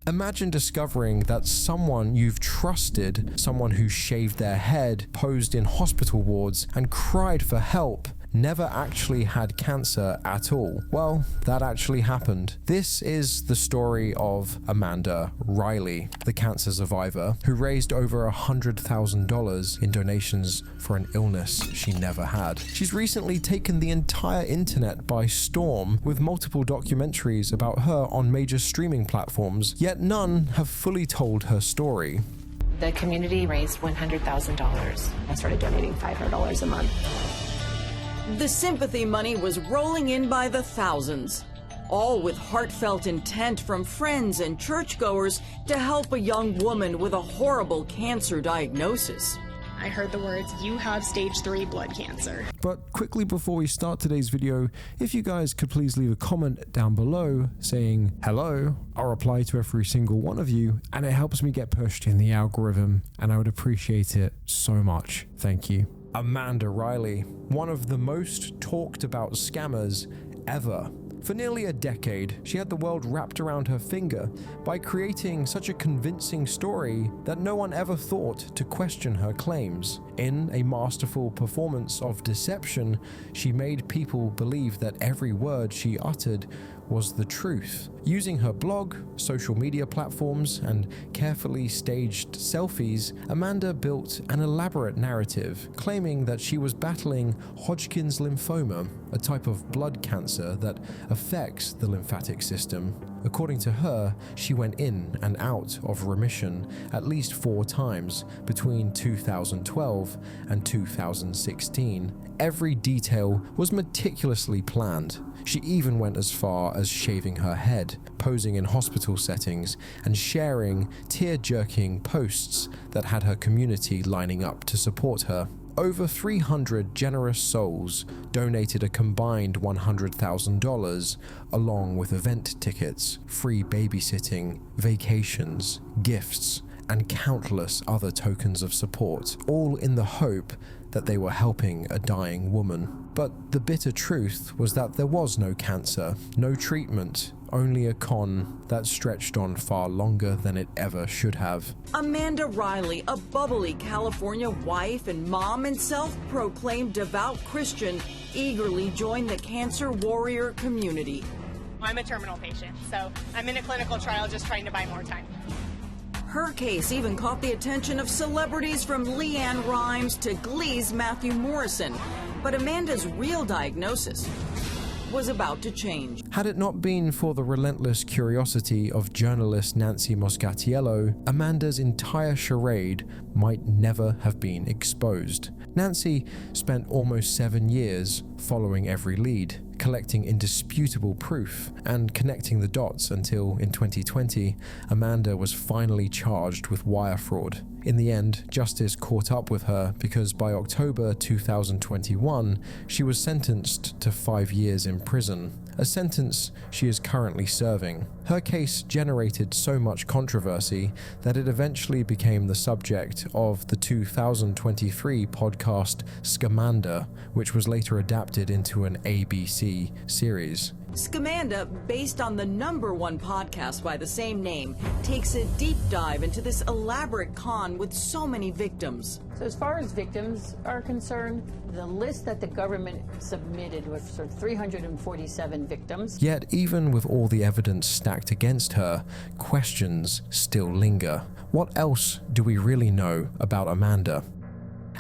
Imagine discovering that someone you've trusted, someone who shaved their head, posed in hospital wards, and cried for help, never actually had cancer at all. Well, that actually happened. This is the story of Amanda Riley, the cancer survivor who raised over $100,000 in donations for an illness she never had. She's recently taken the entire internet by storm with multiple documentaries about her on major streaming platforms, yet none have fully told her story. The community raised $100,000. I started donating $500 a month. The sympathy money was rolling in by the thousands, all with heartfelt intent from friends and churchgoers to help a young woman with a horrible cancer diagnosis. I heard the words, "You have stage 3 blood cancer." But quickly before we start today's video, if you guys could please leave a comment down below saying hello, I'll reply to every single one of you, and it helps me get pushed in the algorithm, and I would appreciate it so much. Thank you. Amanda Riley, one of the most talked about scammers ever. For nearly a decade, she had the world wrapped around her finger by creating such a convincing story that no one ever thought to question her claims. In a masterful performance of deception, she made people believe that every word she uttered was the truth. Using her blog, social media platforms, and carefully staged selfies, Amanda built an elaborate narrative claiming that she was battling Hodgkin's lymphoma, a type of blood cancer that affects the lymphatic system. According to her, she went in and out of remission at least 4 times between 2012 and 2016. Every detail was meticulously planned. She even went as far as shaving her head, posing in hospital settings, and sharing tear-jerking posts that had her community lining up to support her. Over 300 generous souls donated a combined $100,000, along with event tickets, free babysitting, vacations, gifts, and countless other tokens of support, all in the hope that they were helping a dying woman. But the bitter truth was that there was no cancer, no treatment, only a con that stretched on far longer than it ever should have. Amanda Riley, a bubbly California wife and mom and self-proclaimed devout Christian, eagerly joined the cancer warrior community. I'm a terminal patient, so I'm in a clinical trial just trying to buy more time. Her case even caught the attention of celebrities from Leanne Rimes to Glee's Matthew Morrison. But Amanda's real diagnosis was about to change. Had it not been for the relentless curiosity of journalist Nancy Moscatiello, Amanda's entire charade might never have been exposed. Nancy spent almost 7 years following every lead, collecting indisputable proof and connecting the dots until, in 2020, Amanda was finally charged with wire fraud. In the end, justice caught up with her because by October 2021, she was sentenced to 5 years in prison, a sentence she is currently serving. Her case generated so much controversy that it eventually became the subject of the 2023 podcast Scamanda, which was later adapted into an ABC series. Scamanda, based on the #1 podcast by the same name, takes a deep dive into this elaborate con with so many victims. So as far as victims are concerned, the list that the government submitted was sort of 347 victims. Yet even with all the evidence stacked against her, questions still linger. What else do we really know about Amanda?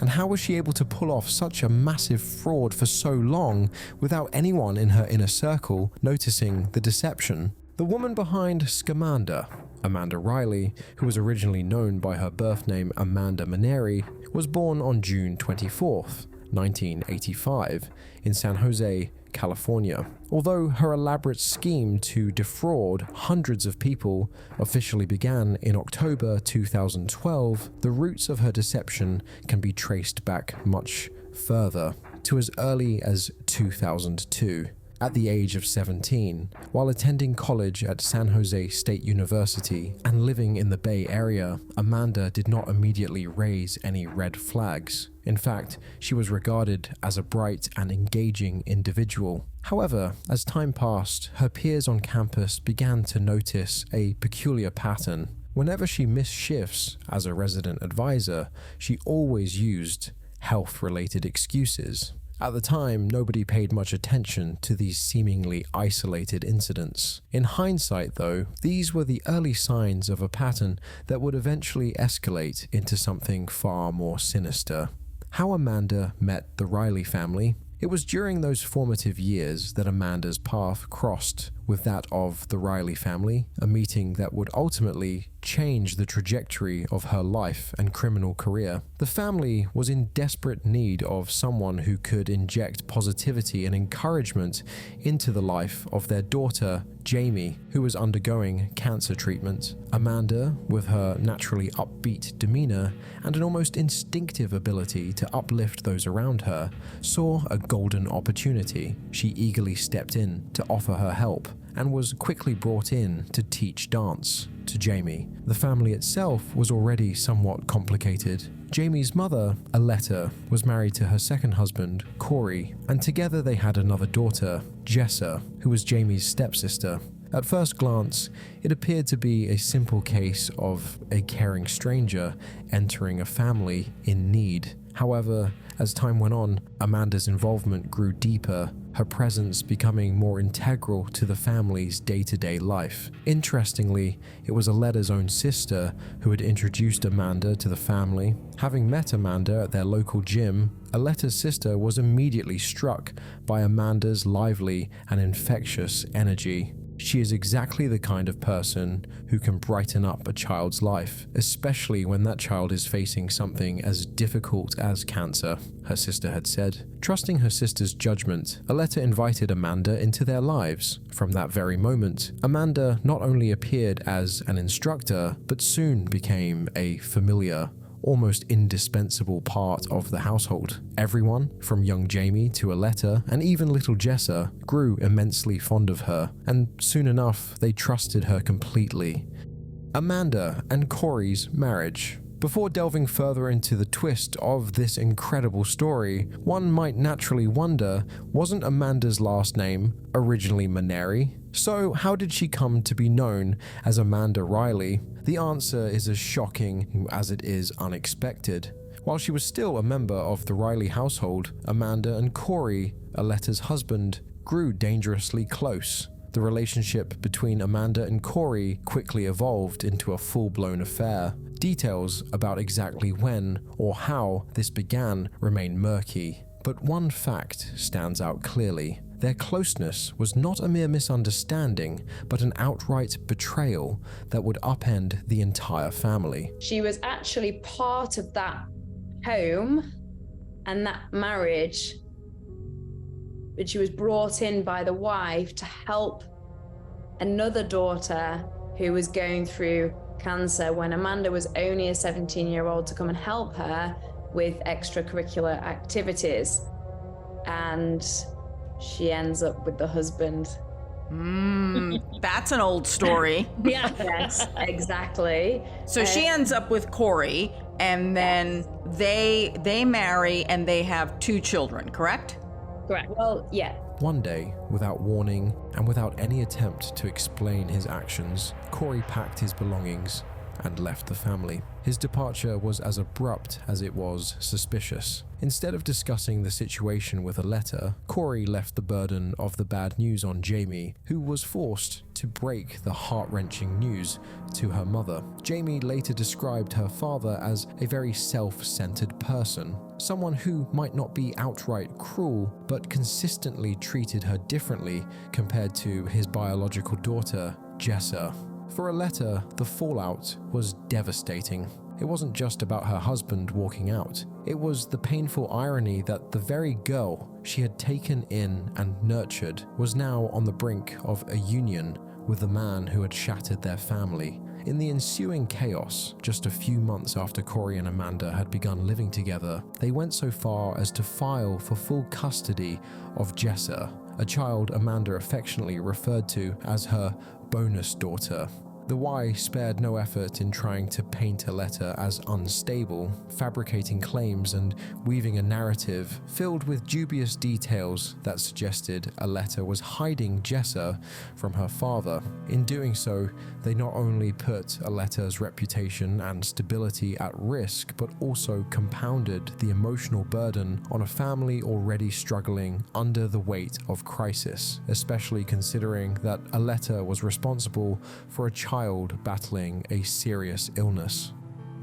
And how was she able to pull off such a massive fraud for so long without anyone in her inner circle noticing the deception? The woman behind Scamanda, Amanda Riley, who was originally known by her birth name Amanda Maneri, was born on June 24th, 1985, in San Jose, California. Although her elaborate scheme to defraud hundreds of people officially began in October 2012, the roots of her deception can be traced back much further, to as early as 2002. At the age of 17, while attending college at San Jose State University and living in the Bay Area, Amanda did not immediately raise any red flags. In fact, she was regarded as a bright and engaging individual. However, as time passed, her peers on campus began to notice a peculiar pattern. Whenever she missed shifts as a resident advisor, she always used health-related excuses. At the time, nobody paid much attention to these seemingly isolated incidents. In hindsight, though, these were the early signs of a pattern that would eventually escalate into something far more sinister. How Amanda met the Riley family. It was during those formative years that Amanda's path crossed with that of the Riley family, a meeting that would ultimately change the trajectory of her life and criminal career. The family was in desperate need of someone who could inject positivity and encouragement into the life of their daughter, Jamie, who was undergoing cancer treatment. Amanda, with her naturally upbeat demeanor and an almost instinctive ability to uplift those around her, saw a golden opportunity. She eagerly stepped in to offer her help and was quickly brought in to teach dance to Jamie. The family itself was already somewhat complicated. Jamie's mother, Aletta, was married to her second husband, Corey, and together they had another daughter, Jessa, who was Jamie's stepsister. At first glance, it appeared to be a simple case of a caring stranger entering a family in need. However, as time went on, Amanda's involvement grew deeper, her presence becoming more integral to the family's day-to-day life. Interestingly, it was Aletta's own sister who had introduced Amanda to the family. Having met Amanda at their local gym, Aletta's sister was immediately struck by Amanda's lively and infectious energy. She is exactly the kind of person who can brighten up a child's life, especially when that child is facing something as difficult as cancer, her sister had said. Trusting her sister's judgment, Aletta invited Amanda into their lives. From that very moment, Amanda not only appeared as an instructor, but soon became a familiar, almost indispensable part of the household. Everyone, from young Jamie to Aletta and even little Jessa, grew immensely fond of her, and soon enough they trusted her completely. Amanda and Corey's marriage. Before delving further into the twist of this incredible story, one might naturally wonder, wasn't Amanda's last name originally Maneri? So how did she come to be known as Amanda Riley? The answer is as shocking as it is unexpected. While she was still a member of the Riley household, Amanda and Corey, Aletta's husband, grew dangerously close. The relationship between Amanda and Corey quickly evolved into a full-blown affair. Details about exactly when or how this began remain murky, but one fact stands out clearly. Their closeness was not a mere misunderstanding, but an outright betrayal that would upend the entire family. She was actually part of that home and that marriage, but she was brought in by the wife to help another daughter who was going through cancer when Amanda was only a 17-year-old to come and help her with extracurricular activities. And she ends up with the husband. That's an old story. Yes, exactly. So she ends up with Corey, and then they marry and they have 2 children, correct? Correct. Well, yeah. One day, without warning and without any attempt to explain his actions, Corey packed his belongings and left the family. His departure was as abrupt as it was suspicious. Instead of discussing the situation with Aletta, Corey left the burden of the bad news on Jamie, who was forced to break the heart-wrenching news to her mother. Jamie later described her father as a very self-centered person, someone who might not be outright cruel, but consistently treated her differently compared to his biological daughter, Jessa. For Aletta, the fallout was devastating. It wasn't just about her husband walking out. It was the painful irony that the very girl she had taken in and nurtured was now on the brink of a union with the man who had shattered their family. In the ensuing chaos, just a few months after Corey and Amanda had begun living together, they went so far as to file for full custody of Jessa, a child Amanda affectionately referred to as her bonus daughter. The Y spared no effort in trying to paint a letter as unstable, fabricating claims and weaving a narrative filled with dubious details that suggested a letter was hiding Jessa from her father. In doing so, they not only put a letter's reputation and stability at risk, but also compounded the emotional burden on a family already struggling under the weight of crisis, especially considering that a letter was responsible for a child battling a serious illness.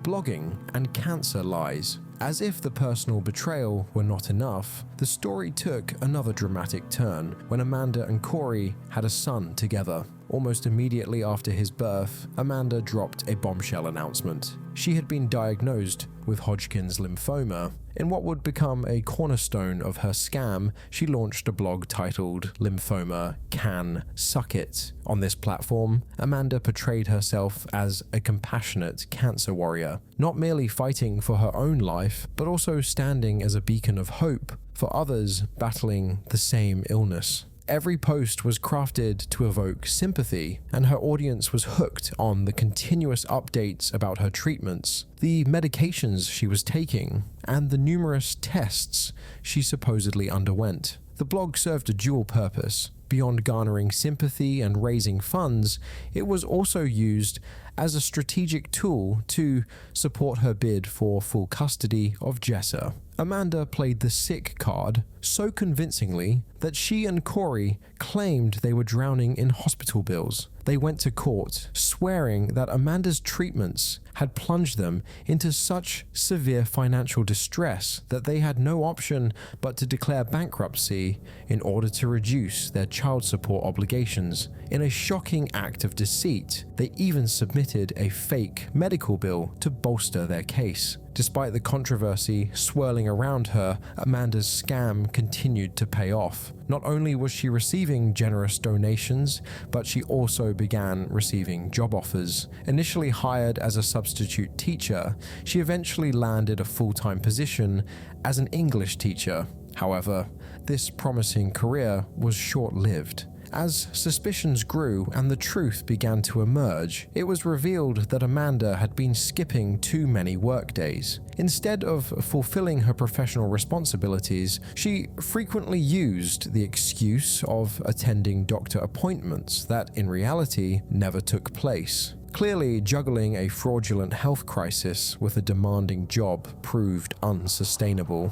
Blogging and cancer lies. As if the personal betrayal were not enough, the story took another dramatic turn when Amanda and Corey had a son together. Almost immediately after his birth, Amanda dropped a bombshell announcement. She had been diagnosed with Hodgkin's lymphoma. In what would become a cornerstone of her scam, she launched a blog titled Lymphoma Can Suck It. On this platform, Amanda portrayed herself as a compassionate cancer warrior, not merely fighting for her own life, but also standing as a beacon of hope for others battling the same illness. Every post was crafted to evoke sympathy, and her audience was hooked on the continuous updates about her treatments, the medications she was taking, and the numerous tests she supposedly underwent. The blog served a dual purpose. Beyond garnering sympathy and raising funds, it was also used as a strategic tool to support her bid for full custody of Jessa. Amanda played the sick card so convincingly that she and Corey claimed they were drowning in hospital bills. They went to court, swearing that Amanda's treatments had plunged them into such severe financial distress that they had no option but to declare bankruptcy in order to reduce their child support obligations. In a shocking act of deceit, they even submitted a fake medical bill to bolster their case. Despite the controversy swirling around her, Amanda's scam continued to pay off. Not only was she receiving generous donations, but she also began receiving job offers. Initially hired as a substitute teacher, she eventually landed a full-time position as an English teacher. However, this promising career was short-lived. As suspicions grew and the truth began to emerge, it was revealed that Amanda had been skipping too many workdays. Instead of fulfilling her professional responsibilities, she frequently used the excuse of attending doctor appointments that in reality never took place. Clearly, juggling a fraudulent health crisis with a demanding job proved unsustainable.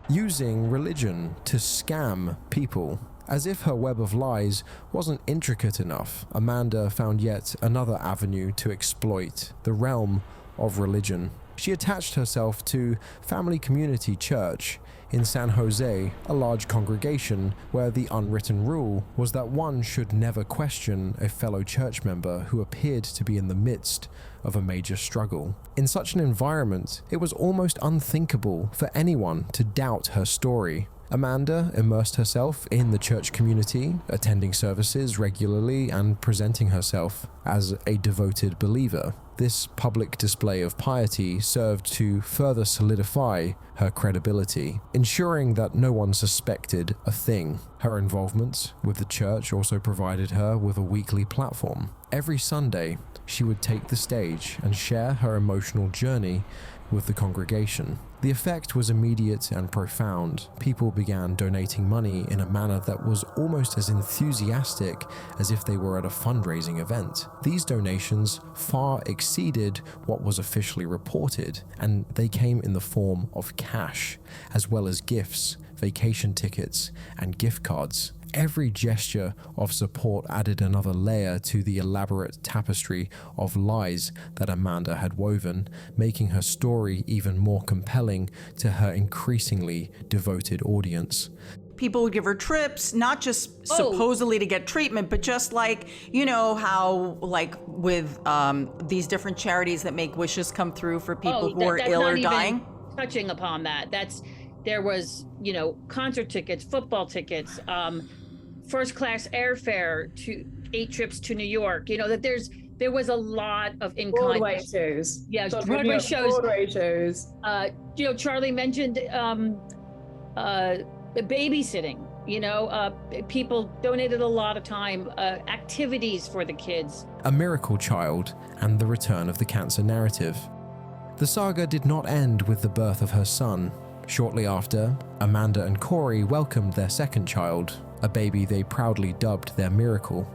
Using religion to scam people. As if her web of lies wasn't intricate enough, Amanda found yet another avenue to exploit: the realm of religion. She attached herself to Family Community Church in San Jose, a large congregation where the unwritten rule was that one should never question a fellow church member who appeared to be in the midst of a major struggle. In such an environment, it was almost unthinkable for anyone to doubt her story. Amanda immersed herself in the church community, attending services regularly and presenting herself as a devoted believer. This public display of piety served to further solidify her credibility, ensuring that no one suspected a thing. Her involvement with the church also provided her with a weekly platform. Every Sunday, she would take the stage and share her emotional journey with the congregation. The effect was immediate and profound. People began donating money in a manner that was almost as enthusiastic as if they were at a fundraising event. These donations far exceeded what was officially reported, and they came in the form of cash, as well as gifts, vacation tickets, and gift cards. Every gesture of support added another layer to the elaborate tapestry of lies that Amanda had woven, making her story even more compelling to her increasingly devoted audience. People would give her trips, not just supposedly to get treatment, but just like, you know, how like with these different charities that make wishes come through for people who are ill or dying. Touching upon that, there was, you know, concert tickets, football tickets, first class airfare to 8 trips to New York. You know, that there was a lot of in-kind. Broadway shows. Yeah, Broadway shows. Broadway shows. You know, Charlie mentioned babysitting. People donated a lot of time, activities for the kids. A miracle child and the return of the cancer narrative. The saga did not end with the birth of her son. Shortly after, Amanda and Corey welcomed their second child, a baby they proudly dubbed their miracle.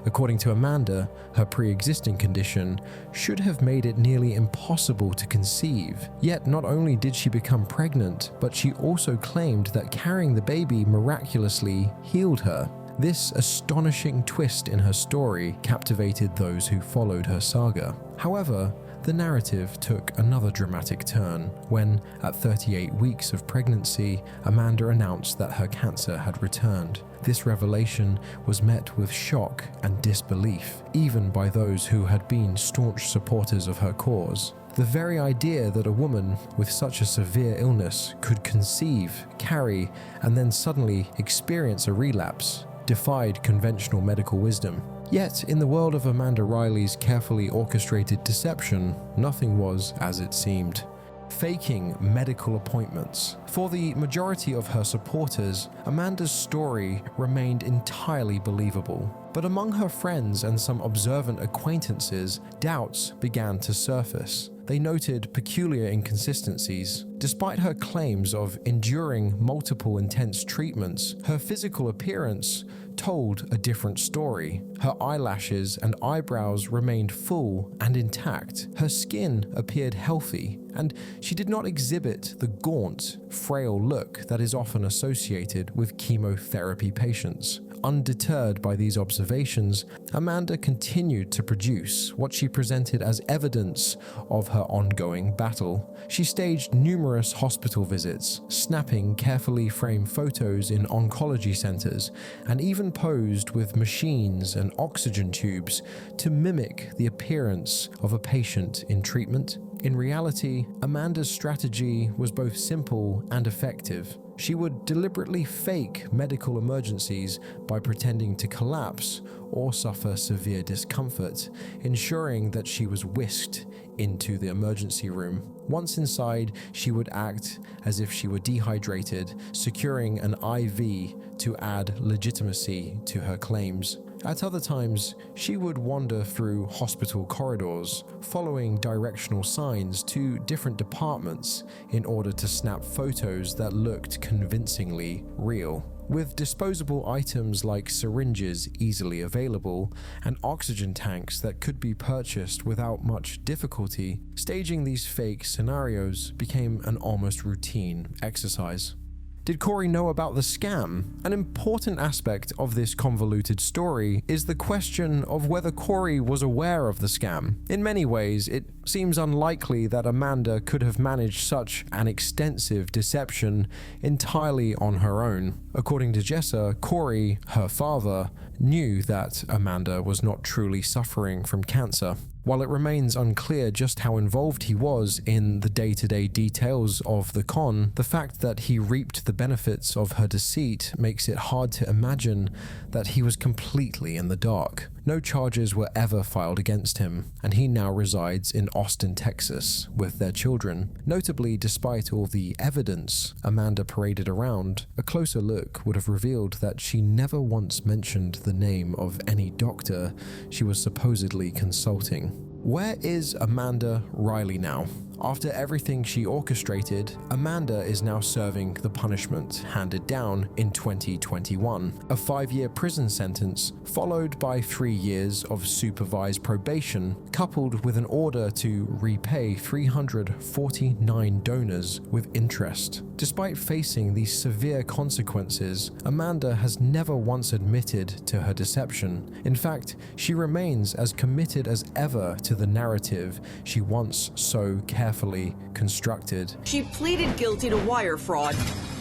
According to Amanda, her pre-existing condition should have made it nearly impossible to conceive. Yet not only did she become pregnant, but she also claimed that carrying the baby miraculously healed her. This astonishing twist in her story captivated those who followed her saga. However, the narrative took another dramatic turn when, at 38 weeks of pregnancy, Amanda announced that her cancer had returned. This revelation was met with shock and disbelief, even by those who had been staunch supporters of her cause. The very idea that a woman with such a severe illness could conceive, carry, and then suddenly experience a relapse defied conventional medical wisdom. Yet, in the world of Amanda Riley's carefully orchestrated deception, nothing was as it seemed. Faking medical appointments. For the majority of her supporters, Amanda's story remained entirely believable. But among her friends and some observant acquaintances, doubts began to surface. They noted peculiar inconsistencies. Despite her claims of enduring multiple intense treatments, her physical appearance told a different story. Her eyelashes and eyebrows remained full and intact. Her skin appeared healthy, and she did not exhibit the gaunt, frail look that is often associated with chemotherapy patients. Undeterred by these observations, Amanda continued to produce what she presented as evidence of her ongoing battle. She staged numerous hospital visits, snapping carefully framed photos in oncology centers, and even posed with machines and oxygen tubes to mimic the appearance of a patient in treatment. In reality, Amanda's strategy was both simple and effective. She would deliberately fake medical emergencies by pretending to collapse or suffer severe discomfort, ensuring that she was whisked into the emergency room. Once inside, she would act as if she were dehydrated, securing an IV to add legitimacy to her claims. At other times, she would wander through hospital corridors, following directional signs to different departments in order to snap photos that looked convincingly real. With disposable items like syringes easily available and oxygen tanks that could be purchased without much difficulty, staging these fake scenarios became an almost routine exercise. Did Corey know about the scam? An important aspect of this convoluted story is the question of whether Corey was aware of the scam. In many ways, it seems unlikely that Amanda could have managed such an extensive deception entirely on her own. According to Jessa, Corey, her father, knew that Amanda was not truly suffering from cancer. While it remains unclear just how involved he was in the day-to-day details of the con, the fact that he reaped the benefits of her deceit makes it hard to imagine that he was completely in the dark. No charges were ever filed against him, and he now resides in Austin, Texas, with their children. Notably, despite all the evidence Amanda paraded around, a closer look would have revealed that she never once mentioned the name of any doctor she was supposedly consulting. Where is Amanda Riley now? After everything she orchestrated, Amanda is now serving the punishment handed down in 2021, a 5-year prison sentence followed by 3 years of supervised probation, coupled with an order to repay 349 donors with interest. Despite facing these severe consequences, Amanda has never once admitted to her deception. In fact, she remains as committed as ever to the narrative she once so carefully constructed. She pleaded guilty to wire fraud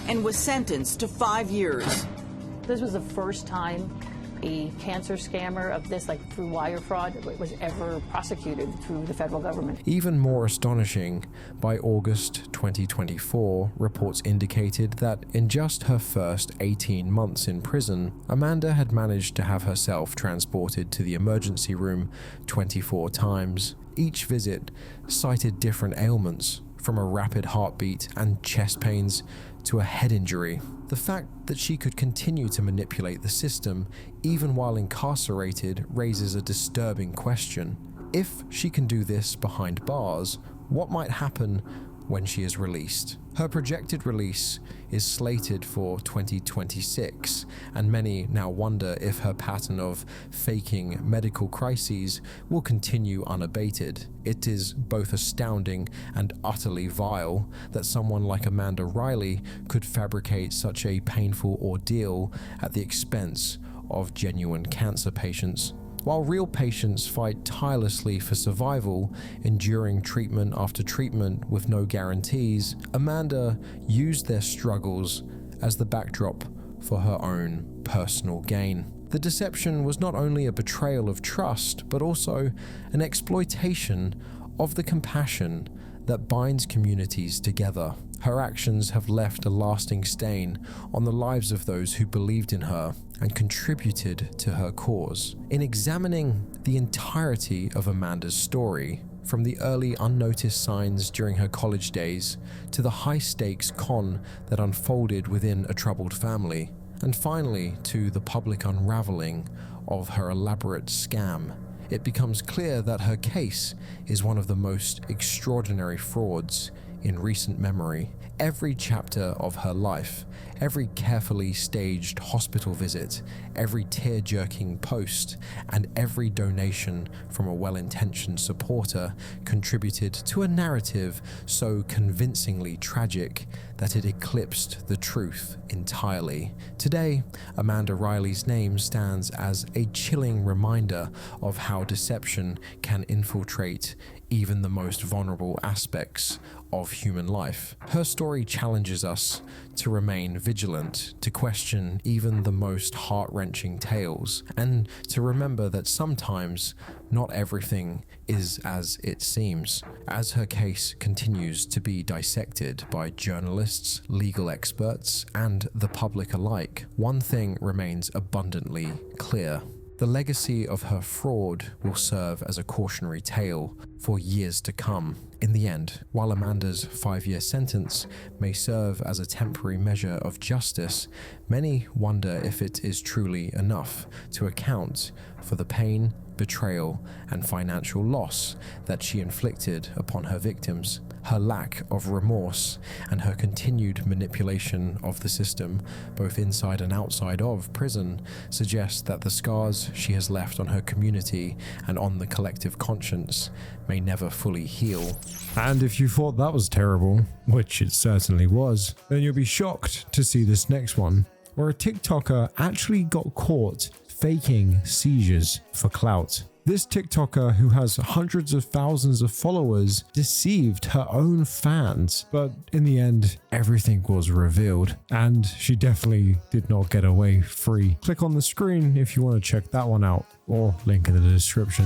and was sentenced to 5 years. This was the first time a cancer scammer of this, like through wire fraud, was ever prosecuted through the federal government. Even more astonishing, by August 2024, reports indicated that in just her first 18 months in prison, Amanda had managed to have herself transported to the emergency room 24 times. Each visit cited different ailments, from a rapid heartbeat and chest pains to a head injury. The The fact that she could continue to manipulate the system even while incarcerated raises a disturbing question. If she can do this behind bars, what might happen when she is released? Her projected release is slated for 2026, and many now wonder if her pattern of faking medical crises will continue unabated. It is both astounding and utterly vile that someone like Amanda Riley could fabricate such a painful ordeal at the expense of genuine cancer patients. While real patients fight tirelessly for survival, enduring treatment after treatment with no guarantees, Amanda used their struggles as the backdrop for her own personal gain. The deception was not only a betrayal of trust, but also an exploitation of the compassion that binds communities together. Her actions have left a lasting stain on the lives of those who believed in her and contributed to her cause. In examining the entirety of Amanda's story, from the early unnoticed signs during her college days to the high-stakes con that unfolded within a troubled family, and finally to the public unraveling of her elaborate scam, it becomes clear that her case is one of the most extraordinary frauds in recent memory. Every chapter of her life, every carefully staged hospital visit, every tear-jerking post, and every donation from a well-intentioned supporter contributed to a narrative so convincingly tragic that it eclipsed the truth entirely. Today, Amanda Riley's name stands as a chilling reminder of how deception can infiltrate even the most vulnerable aspects of human life. Her story challenges us to remain vigilant, to question even the most heart-wrenching tales, and to remember that sometimes not everything is as it seems. As her case continues to be dissected by journalists, legal experts, and the public alike, one thing remains abundantly clear. The legacy of her fraud will serve as a cautionary tale for years to come. In the end, while Amanda's 5-year sentence may serve as a temporary measure of justice, many wonder if it is truly enough to account for the pain, betrayal, and financial loss that she inflicted upon her victims. Her lack of remorse and her continued manipulation of the system, both inside and outside of prison, suggest that the scars she has left on her community and on the collective conscience may never fully heal. And if you thought that was terrible, which it certainly was, then you'll be shocked to see this next one, where a TikToker actually got caught faking seizures for clout. This TikToker, who has hundreds of thousands of followers, deceived her own fans, but in the end, everything was revealed, and she definitely did not get away free. Click on the screen if you want to check that one out, or link in the description.